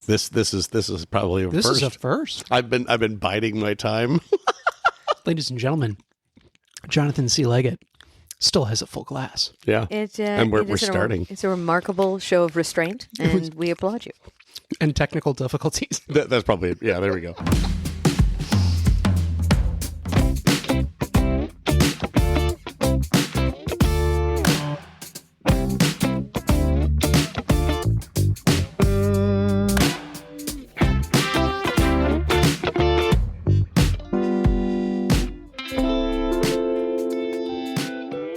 This is probably a This first. is a first. I've been biding my time. Ladies and gentlemen, Jonathan C. Legat still has a full glass. Yeah. And we're starting. It's a remarkable show of restraint, and we applaud you. And technical difficulties. That's probably it. Yeah, there we go.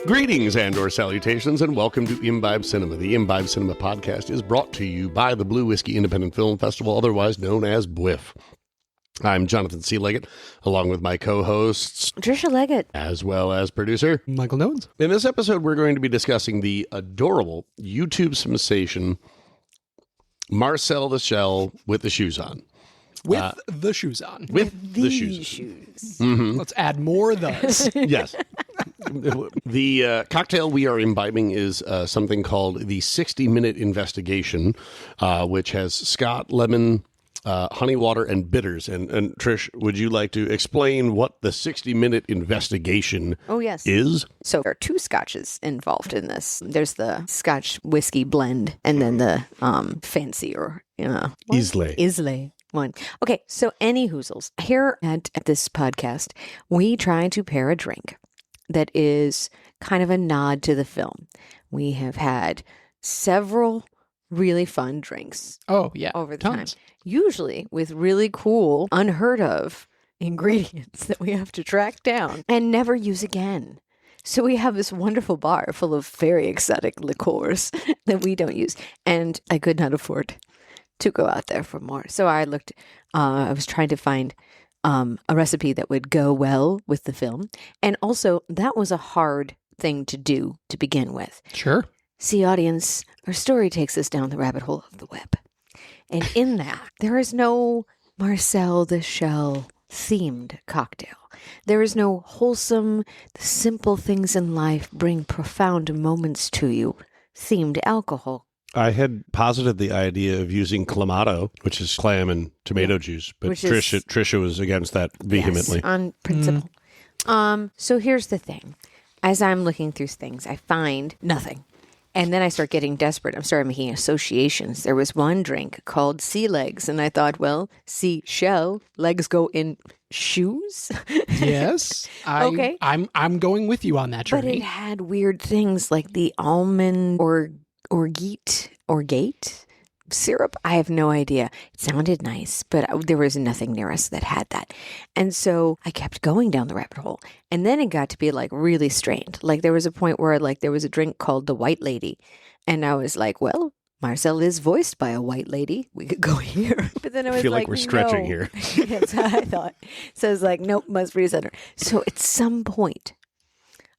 Greetings and/or salutations, and welcome to Imbibe Cinema. The Imbibe Cinema podcast is brought to you by the Blue Whiskey Independent Film Festival, otherwise known as BWIF. I'm Jonathan C. Legat, along with my co-hosts, Tricia Legat, as well as producer, Michael Noens. In this episode, we're going to be discussing the adorable YouTube sensation, Marcel The Shell with the shoes on. With the shoes on. With the shoes. Mm-hmm. Let's add more of those. Yes. The cocktail we are imbibing is something called the 60-minute investigation, which has Scott, lemon, honey water, and bitters. And Trish, would you like to explain what the 60-minute investigation is? So there are two scotches involved in this. There's the Scotch whiskey blend and then the fancy or, Islay one. Okay, so any hoozles. Here at this podcast, we try to pair a drink that is kind of a nod to the film. We have had several really fun drinks over the time. Usually with really cool, unheard of ingredients that we have to track down and never use again. So we have this wonderful bar full of very exotic liqueurs that we don't use. And I could not afford to go out there for more. So I looked, I was trying to find a recipe that would go well with the film. And also, that was a hard thing to do to begin with. Sure. See, audience, our story takes us down the rabbit hole of the web. And in that, there is no Marcel The Shell themed cocktail. There is no wholesome, the simple things in life bring profound moments to you themed alcohol. I had posited the idea of using clamato, which is clam and tomato juice, but Tricia was against that vehemently. Yes, on principle. So here's the thing. As I'm looking through things, I find nothing. And then I start getting desperate. I'm starting making associations. There was one drink called sea legs, and I thought, well, sea shell, legs go in shoes. Yes. Okay. I'm going with you on that journey. But it had weird things like the almond orgeat syrup. I have no idea. It sounded nice, but there was nothing near us that had that. And so I kept going down the rabbit hole. And then it got to be like really strained. Like there was a point where like there was a drink called the White Lady. And I was like, well, Marcel is voiced by a white lady. We could go here. But then I was feel like we're stretching here. That's what I thought. So I was like, nope, must recenter. So at some point,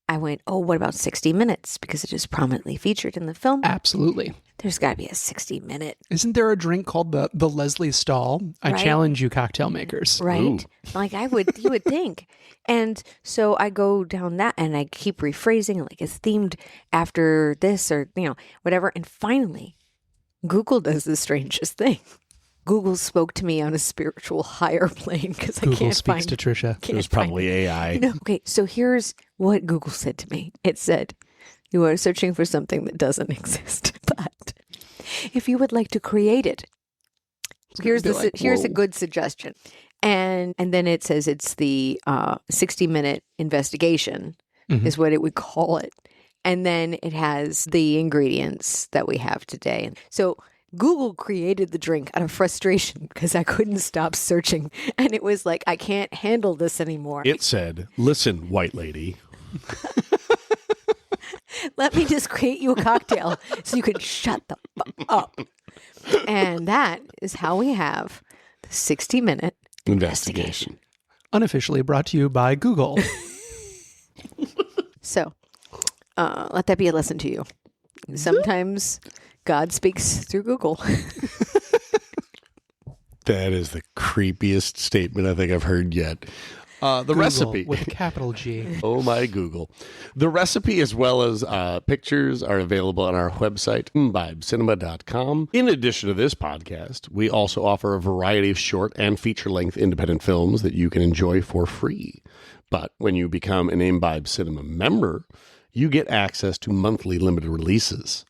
I went, oh, what about 60 minutes? Because it is prominently featured in the film. Absolutely. There's got to be a 60-minute. Isn't there a drink called the Leslie Stahl? I challenge you, cocktail makers. Right. Ooh. Like you would think. And so I go down that and I keep rephrasing like it's themed after this or, whatever. And finally, Google does the strangest thing. Google spoke to me on a spiritual higher plane because I can't find. Google speaks to Tricia. It was probably AI. Okay, so here's what Google said to me. It said, you are searching for something that doesn't exist, but if you would like to create it, here's a good suggestion. And then it says it's the 60-minute investigation is what it would call it. And then it has the ingredients that we have today. So Google created the drink out of frustration because I couldn't stop searching. And it was like, I can't handle this anymore. It said, listen, white lady. Let me just create you a cocktail so you can shut the fuck up. And that is how we have the 60-minute investigation. Unofficially brought to you by Google. So, let that be a lesson to you. Sometimes God speaks through Google. That is the creepiest statement I think I've heard yet. The Google recipe. with a capital G. Oh, my Google. The recipe as well as pictures are available on our website, imbibecinema.com. In addition to this podcast, we also offer a variety of short and feature-length independent films that you can enjoy for free. But when you become an Imbibe Cinema member, you get access to monthly limited releases.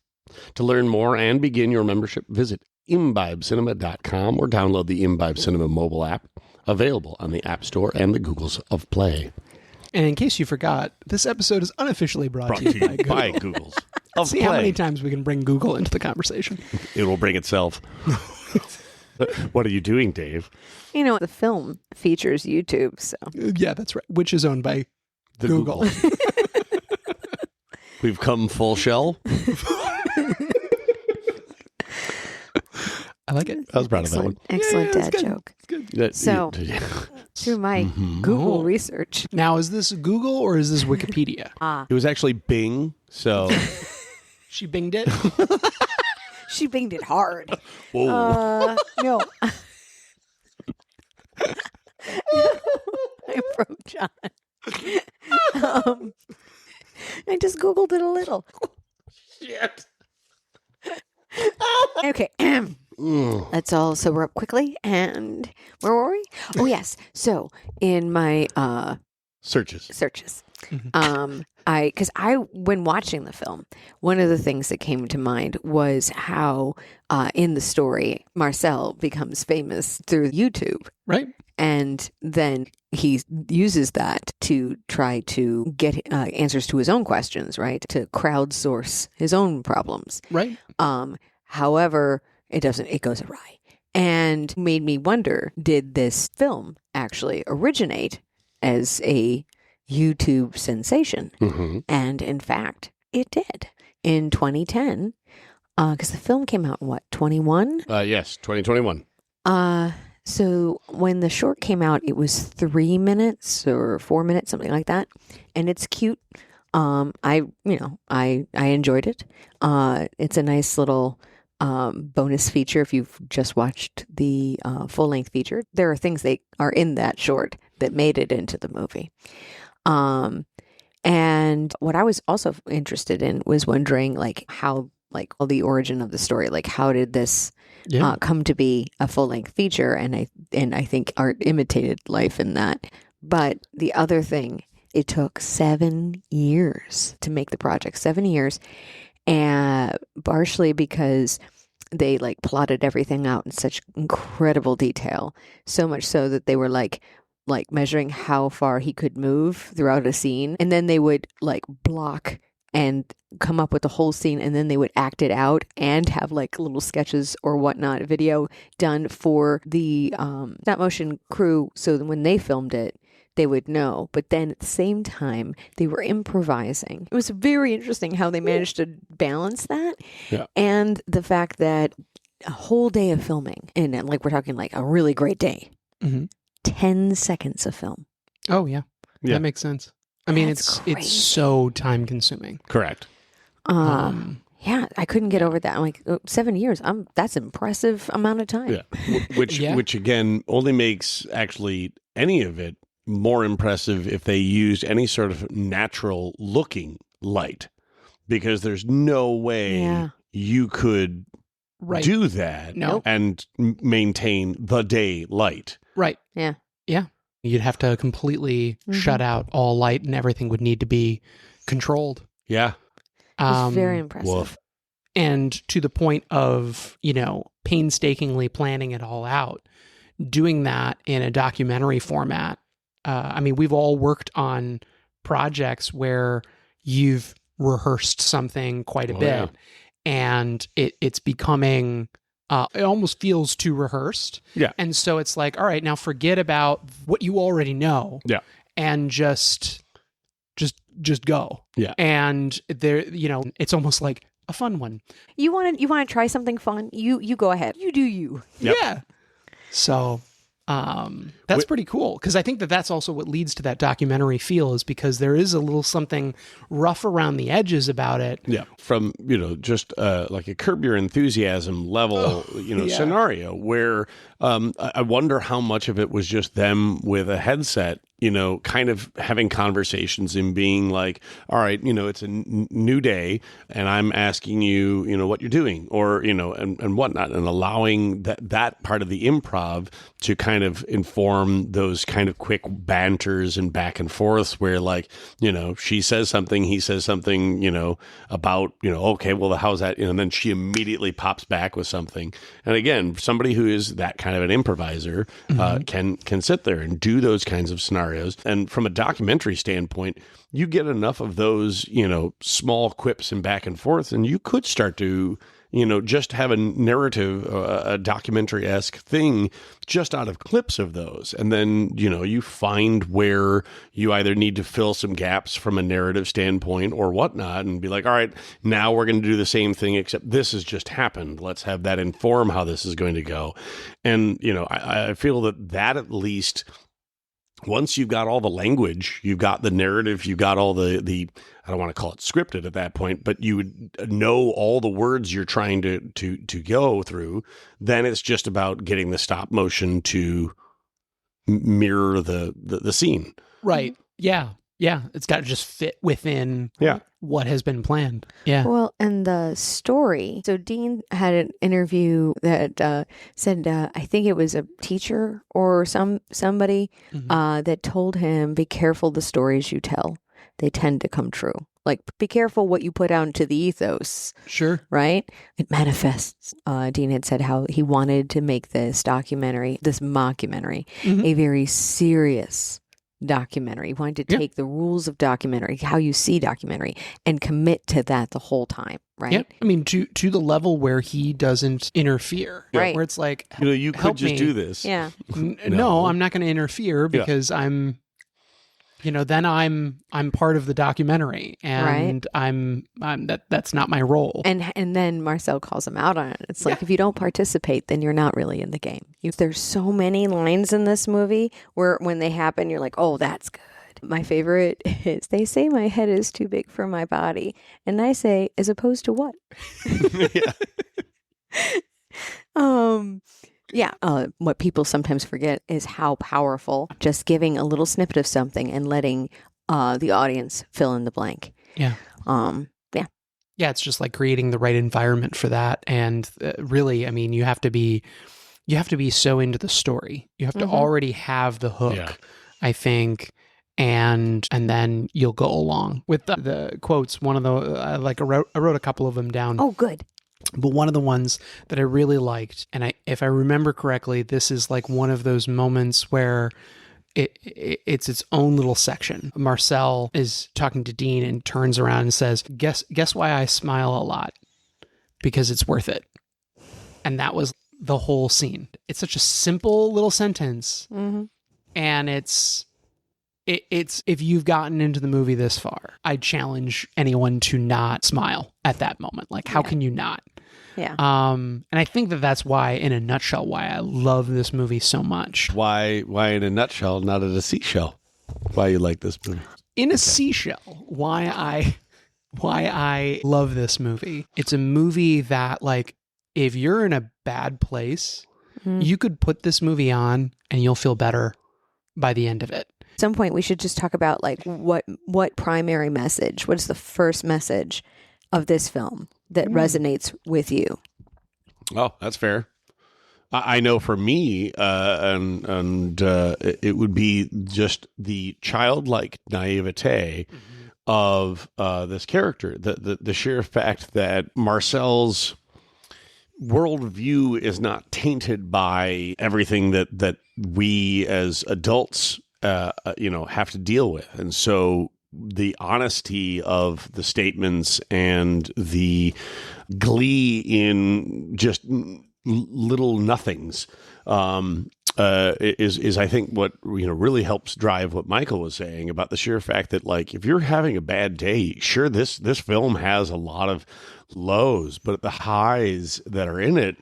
To learn more and begin your membership, visit imbibecinema.com or download the Imbibe Cinema mobile app, available on the App Store and the Googles of Play. And in case you forgot, this episode is unofficially brought to you by Googles of See Play. how many times we can bring Google into the conversation. It will bring itself. What are you doing, Dave? You know, the film features YouTube, so. Yeah, that's right. Which is owned by The Google. We've come full shell. I like it. I was proud of that one. Excellent Yeah, it's dad good. joke. It's good. So, through my Google research. Now, is this Google or is this Wikipedia? It was actually Bing, so... She binged it? She binged it hard. Whoa. No. I broke John. I just Googled it a little. Shit. Okay. Let's all sober up quickly. And where were we? Oh, yes. So in my Searches. when watching the film, one of the things that came to mind was how in the story, Marcel becomes famous through YouTube. Right. And then he uses that to try to get answers to his own questions, right? To crowdsource his own problems. Right. However, it goes awry. And made me wonder, did this film actually originate as a YouTube sensation? Mm-hmm. And in fact, it did in 2010, because the film came out in what, 21? Yes, 2021. So when the short came out, it was 3 minutes or 4 minutes, something like that, and it's cute. I enjoyed it. It's a nice little bonus feature if you've just watched the full length feature. There are things that are in that short that made it into the movie. And what I was also interested in was wondering, like, how, like, all the origin of the story, like, how did this come to be a full length feature? And I think art imitated life in that. But the other thing, it took 7 years to make the project, 7 years, and partially because they like plotted everything out in such incredible detail, so much so that they were like measuring how far he could move throughout a scene, and then they would like block and come up with the whole scene, and then they would act it out and have like little sketches or whatnot video done for the stop motion crew, so that when they filmed it, they would know. But then at the same time, they were improvising. It was very interesting how they managed to balance that. Yeah. And the fact that a whole day of filming, and like we're talking like a really great day, 10 seconds of film. Oh, yeah. Yeah. That makes sense. I mean, That's crazy. it's so time consuming. Correct. Yeah, I couldn't get over that. I'm like, 7 years. That's impressive amount of time. Yeah. Which again only makes actually any of it more impressive if they used any sort of natural looking light, because there's no way you could do that and maintain the day light. Right. Yeah. Yeah. You'd have to completely shut out all light, and everything would need to be controlled. Yeah. It was very impressive. Woof. And to the point of, painstakingly planning it all out, doing that in a documentary format. I mean, we've all worked on projects where you've rehearsed something quite a bit, and it's becoming, it almost feels too rehearsed. Yeah. And so it's like, all right, now forget about what you already know. Yeah. And just go. Yeah. And there, it's almost like a fun one. You want to try something fun? You go ahead. You do you. Yep. Yeah. So that's pretty cool, because I think that's also what leads to that documentary feel, is because there is a little something rough around the edges about it. Yeah. From, just like a Curb Your Enthusiasm level, scenario where I wonder how much of it was just them with a headset kind of having conversations and being like, all right, it's a new day and I'm asking you, what you're doing or, and whatnot, and allowing that part of the improv to kind of inform those kind of quick banters and back and forths where like, she says something, he says something, about, okay, well, how's that? And then she immediately pops back with something. And again, somebody who is that kind of an improviser can sit there and do those kinds of scenarios. And from a documentary standpoint, you get enough of those, small quips and back and forth, and you could start to, just have a narrative, a documentary-esque thing just out of clips of those. And then, you find where you either need to fill some gaps from a narrative standpoint or whatnot and be like, all right, now we're going to do the same thing, except this has just happened. Let's have that inform how this is going to go. And, I feel that at least once you've got all the language, you've got the narrative, you've got all the I don't want to call it scripted at that point, but you would know all the words you're trying to go through. Then it's just about getting the stop motion to mirror the scene. Right. Yeah. Yeah. It's got to just fit within what has been planned. Yeah. Well, and the story. So Dean had an interview that said, I think it was a teacher or somebody that told him, be careful the stories you tell. They tend to come true. Like, be careful what you put out into the ethos. Sure. Right? It manifests. Dean had said how he wanted to make this mockumentary, a very serious documentary. He wanted to take the rules of documentary, how you see documentary, and commit to that the whole time, right? Yeah. I mean, to the level where he doesn't interfere. Right. Where it's like, you could just do this. Yeah. No, I'm not going to interfere because I'm... then I'm part of the documentary, and that's not my role. And then Marcel calls him out on it. It's like, if you don't participate, then you're not really in the game. There's so many lines in this movie where when they happen, you're like, oh, that's good. My favorite is, they say my head is too big for my body. And I say, as opposed to what? What people sometimes forget is how powerful just giving a little snippet of something and letting the audience fill in the blank. Yeah. Yeah, it's just like creating the right environment for that. And really, I mean, you have to be so into the story. You have to already have the hook, I think. And then you'll go along with the quotes. One of the, I wrote a couple of them down. Oh, good. But one of the ones that I really liked, and if I remember correctly, this is like one of those moments where it's its own little section. Marcel is talking to Dean and turns around and says, guess why I smile a lot? Because it's worth it. And that was the whole scene. It's such a simple little sentence. And it's if you've gotten into the movie this far, I challenge anyone to not smile at that moment. Like, how can you not? Yeah. And I think that's why, in a nutshell, why I love this movie so much. Why in a nutshell, not at a seashell? Why you like this movie? In a seashell, why I love this movie. It's a movie that, like, if you're in a bad place, you could put this movie on and you'll feel better by the end of it. At some point, we should just talk about like what primary message, what is the first message of this film that resonates with you? Oh, that's fair. I know for me, it would be just the childlike naivete of this character, the sheer fact that Marcel's worldview is not tainted by everything that we as adults have to deal with. And so the honesty of the statements and the glee in just little nothings is I think what really helps drive what Michael was saying about the sheer fact that, like, if you're having a bad day, sure, this film has a lot of lows, but the highs that are in it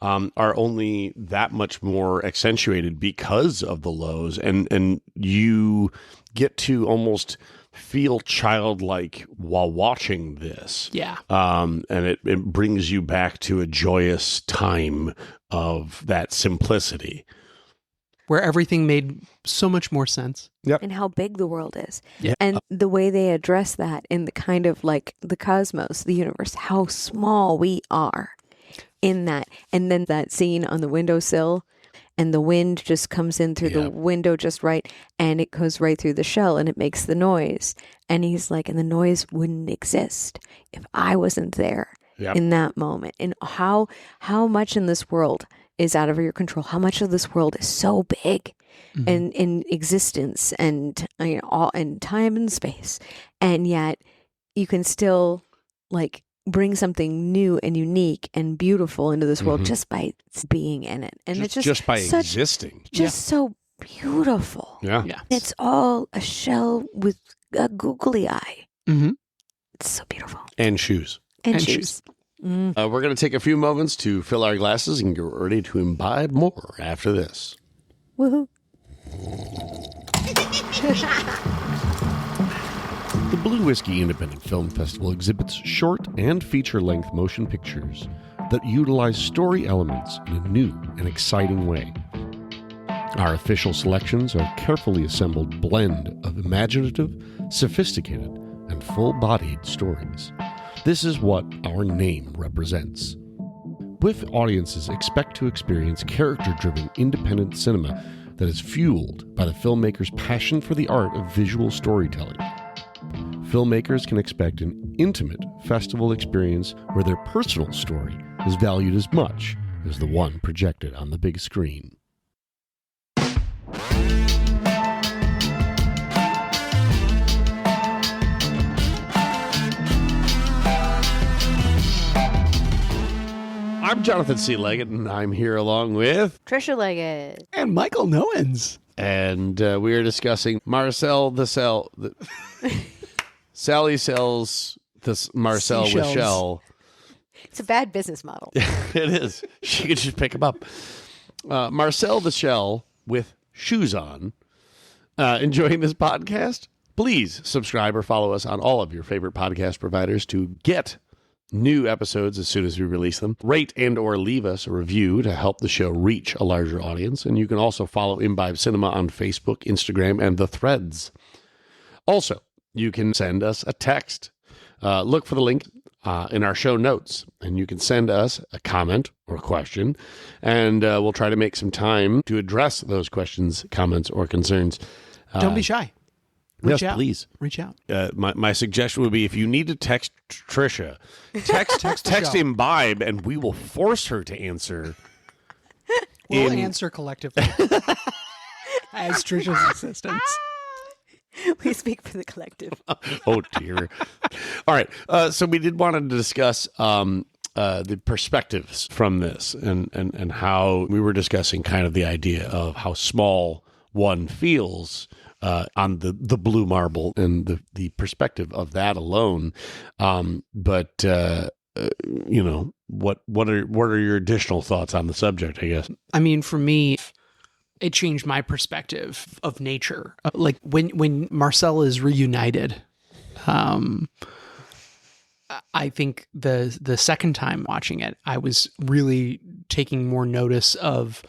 are only that much more accentuated because of the lows, and you get to almost feel childlike while watching this. Yeah. And it brings you back to a joyous time of that simplicity. where everything made so much more sense. Yep. And how big the world is. Yeah. And the way they address that in the kind of like the cosmos, the universe, how small we are in that. And then that scene on the windowsill and the wind just comes in through the window just right and it goes right through the shell and it makes the noise. And he's like, and the noise wouldn't exist if I wasn't there in that moment. And how much in this world is out of your control? How much of this world is so big and in existence and all in time and space, and yet you can still like bring something new and unique and beautiful into this world just by being in it, and it's just by existing, so beautiful. Yeah, it's all a shell with a googly eye. It's so beautiful. And shoes. And shoes. We're going to take a few moments to fill our glasses and get ready to imbibe more after this. Woohoo. The Blue Whiskey Independent Film Festival exhibits short and feature-length motion pictures that utilize story elements in a new and exciting way. Our official selections are a carefully assembled blend of imaginative, sophisticated, and full-bodied stories. This is what our name represents. With audiences expect to experience character-driven independent cinema that is fueled by the filmmaker's passion for the art of visual storytelling. Filmmakers can expect an intimate festival experience where their personal story is valued as much as the one projected on the big screen. I'm Jonathan C. Legat, and I'm here along with Tricia Legat. And Michael Noens. And we are discussing Marcel the Shell. Sally sells this Marcel the Shell. It's a bad business model. It is. She could just pick him up. Marcel the Shell with shoes on. Enjoying this podcast? Please subscribe or follow us on all of your favorite podcast providers to get new episodes as soon as we release them. Rate and or leave us a review to help the show reach a larger audience. And you can also follow Imbibe Cinema on Facebook, Instagram, and the Threads. Also, you can send us a text. Look for the link in our show notes, and you can send us a comment or a question, and we'll try to make some time to address those questions, comments, or concerns. Don't be shy. Reach out. Please. Reach out. My suggestion would be if you need to text Tricia, text Imbibe, and we will force her to answer. We'll answer collectively as Tricia's assistants. We speak for the collective. Oh, dear. All right. So we did want to discuss the perspectives from this and how we were discussing kind of the idea of how small one feels on the blue marble and the perspective of that alone. But what are your additional thoughts on the subject, I guess? I mean, for me, it changed my perspective of nature. Like when Marcel is reunited, I think the second time watching it, I was really taking more notice of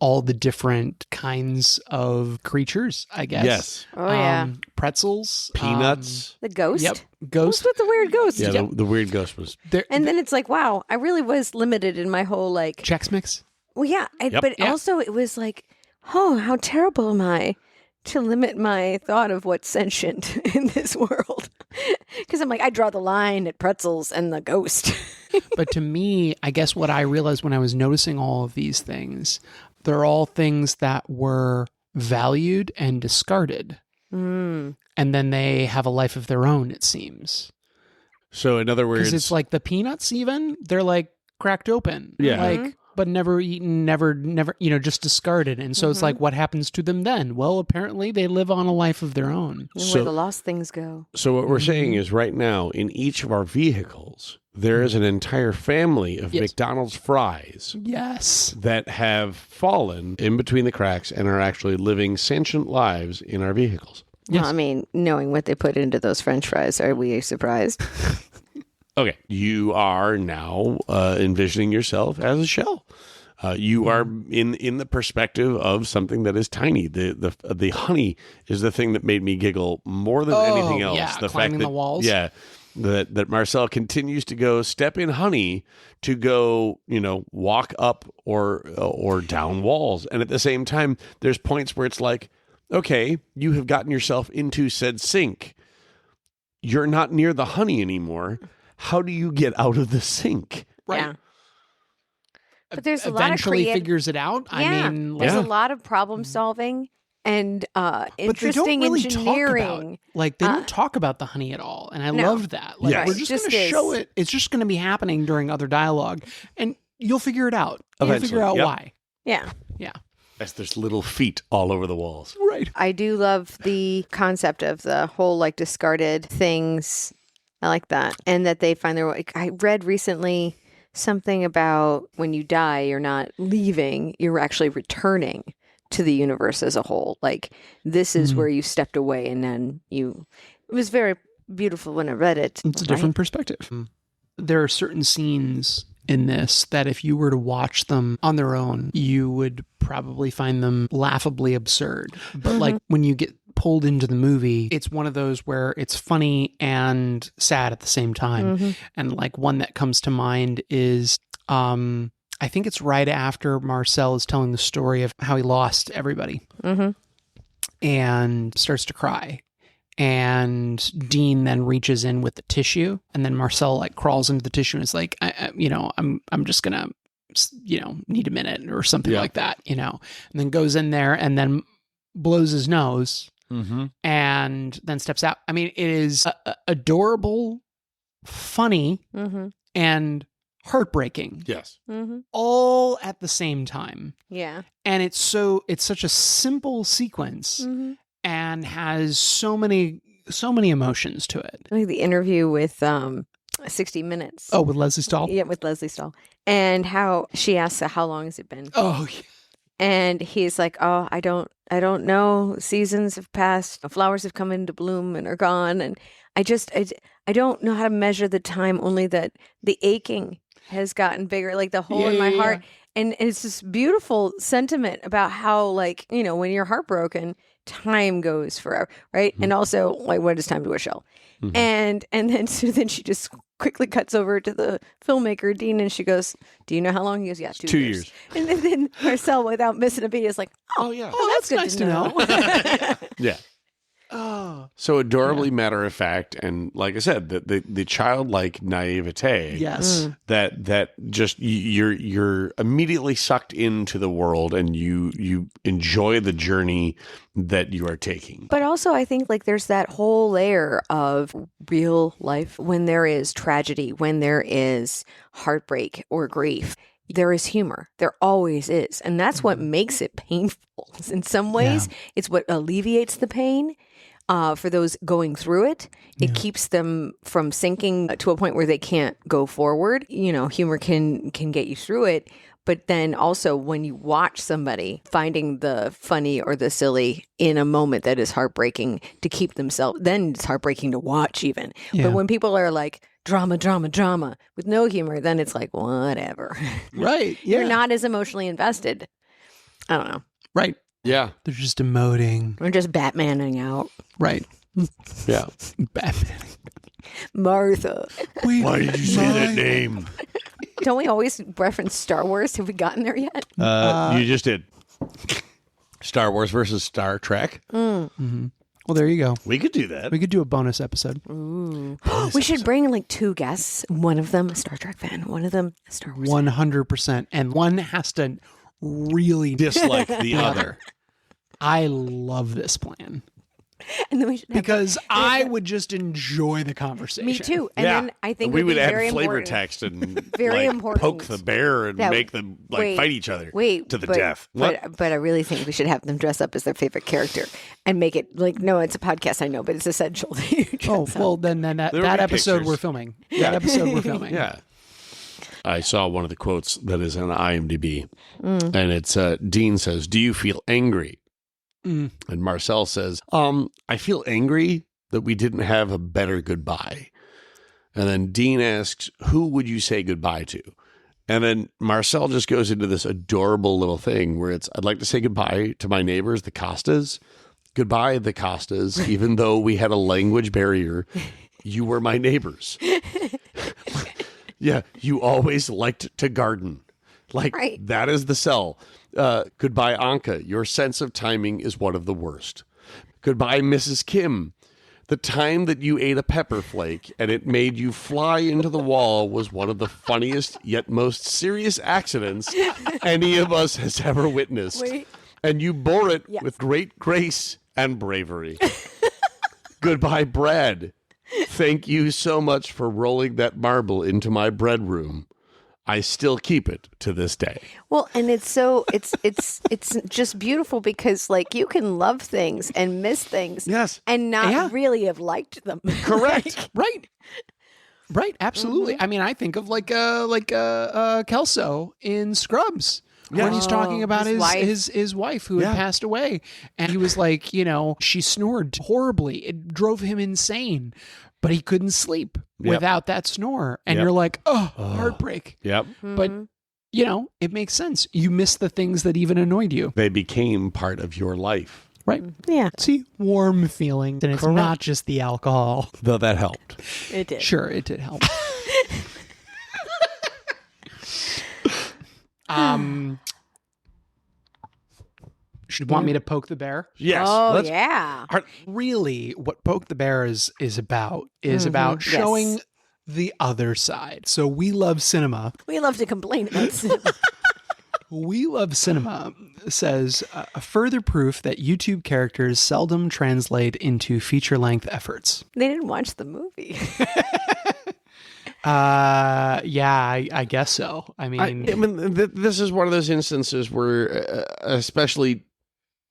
all the different kinds of creatures, I guess. Yes. Oh, yeah. Pretzels, peanuts. The ghost? Yep. Ghost. What's with the weird ghost? Yeah, the weird ghost was there. And then it's like, wow, I really was limited in my whole like... Chex Mix? Well, yeah. But also it was like, oh, how terrible am I to limit my thought of what's sentient in this world? Because I'm like, I draw the line at pretzels and the ghost. But to me, I guess what I realized when I was noticing all of these things, they're all things that were valued and discarded. And then they have a life of their own, it seems. So in other words... Because it's like the peanuts even, they're like cracked open. Yeah. Like, but never eaten, never, just discarded. And so it's like, what happens to them then? Well, apparently they live on a life of their own. And where the lost things go. So what we're saying is right now, in each of our vehicles, there is an entire family of McDonald's fries. Yes. That have fallen in between the cracks and are actually living sentient lives in our vehicles. Yes. Well, I mean, knowing what they put into those French fries, are we surprised? Okay, you are now envisioning yourself as a shell. You are in the perspective of something that is tiny. The honey is the thing that made me giggle more than anything else. Yeah, the climbing fact that, the walls. Yeah. That Marcel continues to go step in honey to go, walk up or down walls. And at the same time, there's points where it's like, okay, you have gotten yourself into said sink. You're not near the honey anymore. How do you get out of the sink? Right. Yeah. But there's Eventually a lot of figures it out. Yeah, I mean, there's a lot of problem solving and interesting really engineering. They don't talk about the honey at all, and I No. love that. Like Yes. we're just going to show it. It's just going to be happening during other dialogue, and you'll figure it out. You'll Eventually, figure out yep. why. Yeah. Yeah. As there's little feet all over the walls. Right. I do love the concept of the whole discarded things. I like that. And that they find their way. I read recently something about when you die, you're not leaving, you're actually returning to the universe as a whole. Like this is where you stepped away and then it was very beautiful when I read it. It's a different perspective. There are certain scenes in this that if you were to watch them on their own, you would probably find them laughably absurd. But when you get pulled into the movie, it's one of those where it's funny and sad at the same time. And one that comes to mind is I think it's right after Marcel is telling the story of how he lost everybody and starts to cry. And Dean then reaches in with the tissue, and then Marcel crawls into the tissue and is like, I'm just gonna, need a minute or something like that, and then goes in there and then blows his nose and then steps out. I mean, it is adorable, funny, and heartbreaking. Yes. All at the same time. Yeah. And it's such a simple sequence. And has so many emotions to it. Like the interview with 60 Minutes. Oh, with Leslie Stahl? Yeah, with Leslie Stahl. And how she asks, how long has it been? Oh, yeah. And he's like, oh, I don't know. Seasons have passed. Flowers have come into bloom and are gone. And I don't know how to measure the time, only that the aching has gotten bigger, like the hole in my heart. And it's this beautiful sentiment about how, when you're heartbroken, time goes forever, right? And also, when it's time to a shell. And then she just quickly cuts over to the filmmaker, Dean, and she goes, do you know how long? He goes, yeah, 2 years. And then Marcel, without missing a beat, is like, oh yeah. That's nice to know. Yeah. Oh. So adorably matter of fact, and like I said, the childlike naivete. Yes. That just you're immediately sucked into the world, and you enjoy the journey that you are taking. But also, I think there's that whole layer of real life when there is tragedy, when there is heartbreak or grief. There is humor. There always is. And that's what makes it painful. In some ways, it's what alleviates the pain. For those going through it, it keeps them from sinking to a point where they can't go forward. Humor can get you through it. But then also when you watch somebody finding the funny or the silly in a moment that is heartbreaking to keep themselves, then it's heartbreaking to watch even. Yeah. But when people are like, drama, drama, drama with no humor, then it's like, whatever. Right. Yeah. You're not as emotionally invested. I don't know. Right. Yeah. They're just emoting. We're just Batmaning out. Right. Yeah. Batman. Martha. Why did you say that name? Don't we always reference Star Wars? Have we gotten there yet? You just did. Star Wars versus Star Trek. Well, there you go. We could do that. We could do a bonus episode. We should bring 2 guests. One of them a Star Trek fan. One of them a Star Wars 100%. And one has to really dislike the other. I love this plan. And then we should because I would just enjoy the conversation. Me too. And then I think we would add very flavor important. text and Very important. poke the bear and That- make them wait, fight each other to the but- death. But I really think we should have them dress up as their favorite character and make it no, it's a podcast, I know, but it's essential that you dress Oh, up. well, then that There will be episode pictures. we're filming. That episode we're filming. Yeah. I saw one of the quotes that is on IMDb, and it's Dean says, "Do you feel angry?" And Marcel says, "I feel angry that we didn't have a better goodbye." And then Dean asks, "Who would you say goodbye to?" And then Marcel just goes into this adorable little thing where I'd like to say goodbye to my neighbors, the Costas. Goodbye, the Costas. Even though we had a language barrier, you were my neighbors. Yeah, you always liked to garden. That is the sell. Goodbye, Anka. Your sense of timing is one of the worst. Goodbye, Mrs. Kim. The time that you ate a pepper flake and it made you fly into the wall was one of the funniest yet most serious accidents any of us has ever witnessed. Wait. And you bore it with great grace and bravery. Goodbye, Brad. Thank you so much for rolling that marble into my bread room. I still keep it to this day. Well, and it's just beautiful because you can love things and miss things, yes, and not really have liked them. Correct. Right. Absolutely. I mean, I think of Kelso in Scrubs. When he's talking about his wife who had passed away, and he was like, she snored horribly. It drove him insane, but he couldn't sleep without that snore. And you're like, heartbreak. Yep. But, it makes sense. You miss the things that even annoyed you. They became part of your life. Right. Yeah. See, warm feelings. And it's not just the alcohol. Though that helped. It did. Sure, it did help. Should want me to poke the bear? Yes. Oh, yeah. Really, what Poke the Bear is about showing the other side. So we love cinema. We love to complain about cinema. We love cinema says a further proof that YouTube characters seldom translate into feature-length efforts. They didn't watch the movie. I guess so. I mean, this is one of those instances where, especially,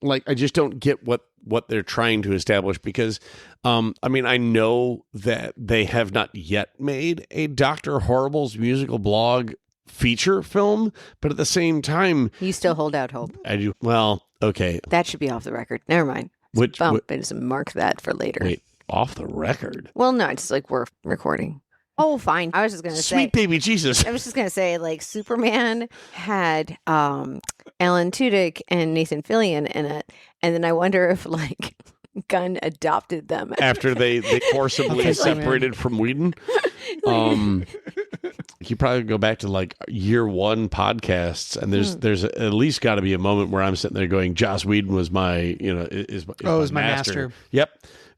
I just don't get what they're trying to establish because, I know that they have not yet made a Dr. Horrible's musical blog feature film, but at the same time, You still hold out hope. I do. Well, okay. That should be off the record. Never mind. Just mark that for later. Wait, off the record? Well, no, it's we're recording. Oh, fine. I was just going to say. Sweet baby Jesus. I was just going to say, Superman had Alan Tudyk and Nathan Fillion in it. And then I wonder if, Gunn adopted them. After they forcibly separated from Whedon. You probably go back to year one podcasts, and there's at least got to be a moment where I'm sitting there going, Joss Whedon was my, is my master. Yep.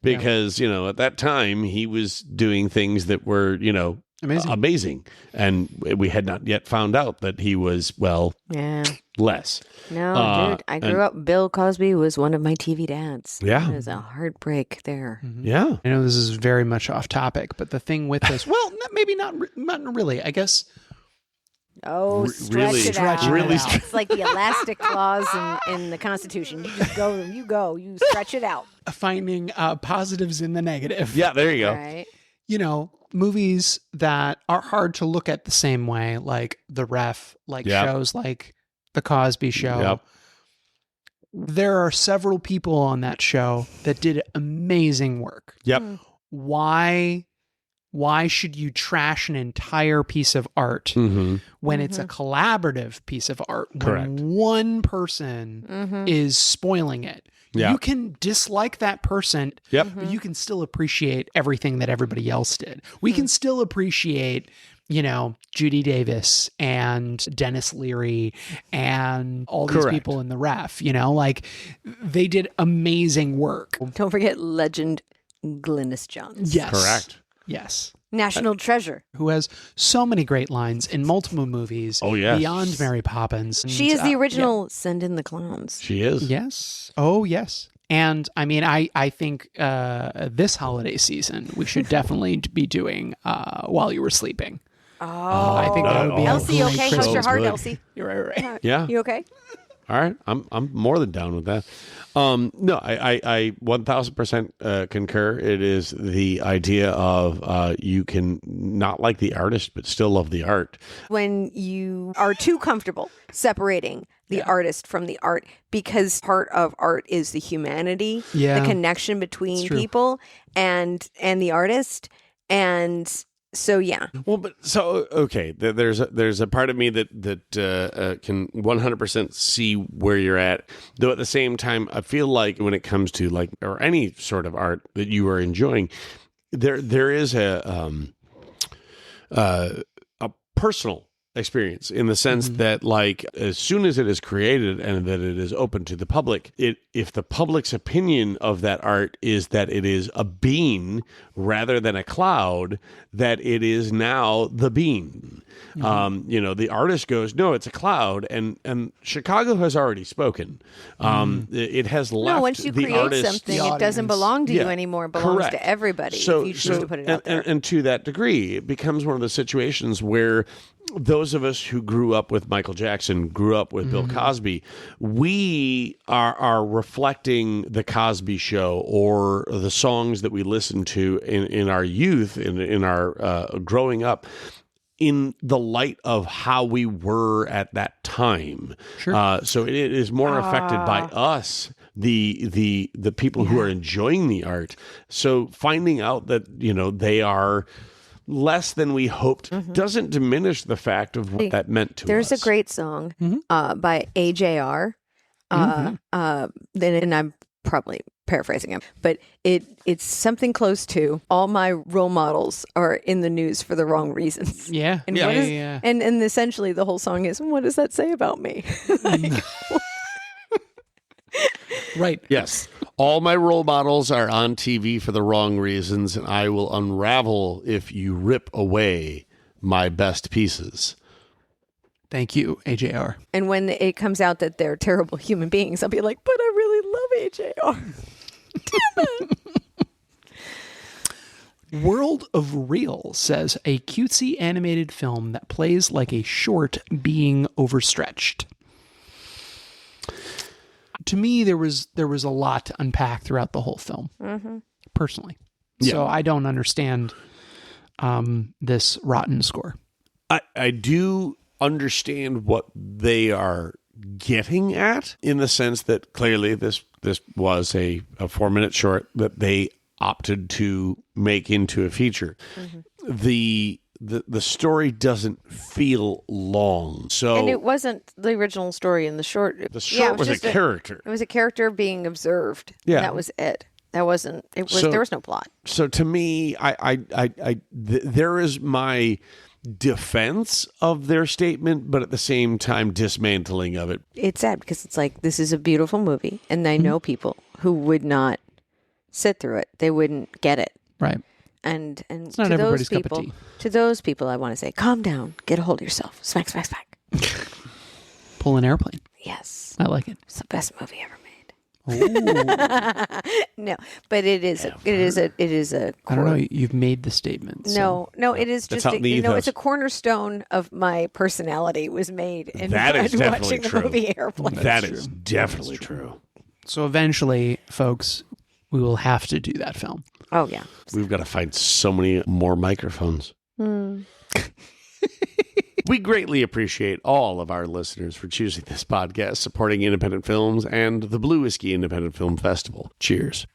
Because, at that time he was doing things that were, amazing. And we had not yet found out that he was, less. No, dude. I grew up. Bill Cosby was one of my TV dads. Yeah. It was a heartbreak there. Mm-hmm. Yeah. I know this is very much off topic, but the thing with this, maybe not really, I guess. Oh, really stretch it out. Really It's like the elastic clause in the Constitution. You just you stretch it out. Finding positives in the negative. Yeah, there you go. Right. Movies that are hard to look at the same way, like The Ref, shows like The Cosby Show. Yep. There are several people on that show that did amazing work. Yep. Why should you trash an entire piece of art when it's a collaborative piece of art? Correct. When one person is spoiling it. Yeah. You can dislike that person, but you can still appreciate everything that everybody else did. We can still appreciate, Judy Davis and Dennis Leary and all these people in The Ref, they did amazing work. Don't forget legend Glynis Johns. Yes. Correct. Yes. National treasure. Who has so many great lines in multiple movies. Oh, yes. Beyond Mary Poppins. She is the original Send in the Clowns. She is. Yes. Oh, yes. And I think this holiday season, we should definitely be doing While You Were Sleeping. Oh. I think that would be Elsie, okay? Christmas. How's your heart, good. Elsie? You're right. Yeah. You okay? All right. I'm more than down with that. No, I 1000% concur. It is the idea of you can not like the artist, but still love the art. When you are too comfortable separating the artist from the art, because part of art is the humanity, the connection between people and the artist. And So yeah. Well, but so okay, there's a part of me that can 100% see where you're at. Though at the same time, I feel like when it comes to like or any sort of art that you are enjoying, there is a personal experience in the sense that like as soon as it is created and that it is open to the public, if the public's opinion of that art is that it is a bean rather than a cloud, that it is now the bean. The artist goes, no, it's a cloud, and Chicago has already spoken. It has left. No, once you the create artist, something, it doesn't belong to you anymore. It belongs correct. to everybody. If you choose to put it out there. And to that degree, it becomes one of the situations where those of us who grew up with Michael Jackson, grew up with Bill Cosby, we are reflecting the Cosby Show or the songs that we listened to in our youth, in our growing up, in the light of how we were at that time. Sure. So it is more affected by us, the people who are enjoying the art. So finding out that, they are less than we hoped doesn't diminish the fact of what that meant to us. There's a great song by AJR, and I'm probably paraphrasing him, but it's something close to all my role models are in the news for the wrong reasons. Yeah. And Yeah. And essentially the whole song is, what does that say about me? Right. Yes. All my role models are on TV for the wrong reasons, and I will unravel if you rip away my best pieces. Thank you, AJR. And when it comes out that they're terrible human beings, I'll be like, but I really love AJR. Damn it. World of Real says a cutesy animated film that plays like a short being overstretched. To me, there was a lot to unpack throughout the whole film, personally. Yeah. So I don't understand this rotten score. I do understand what they are getting at, in the sense that clearly this was a 4-minute short that they opted to make into a feature. The story doesn't feel long. So And it wasn't the original story in the short. the short was a just character. It was a character being observed. Yeah. That was it. That wasn't, So- there was no plot. So to me, there is my defense of their statement, but at the same time dismantling of it. It's sad because it's like, this is a beautiful movie, and I know people who would not sit through it. They wouldn't get it. Right. And It's not to everybody's those cup of people, tea. to those people, I want to say, calm down, get a hold of yourself, smack, smack, smack. Pull an airplane. Yes, I like it. it's the best movie ever made. Ooh. No, but it is a. I don't know. You've made the statement. No, it is That's just how the ethos- it's a cornerstone of my personality was made in That is definitely watching true. the movie Airplane. That is definitely true. So eventually, folks, we will have to do that film. Oh yeah. We've got to find so many more microphones. We greatly appreciate all of our listeners for choosing this podcast, supporting independent films, and the Blue Whiskey Independent Film Festival. Cheers.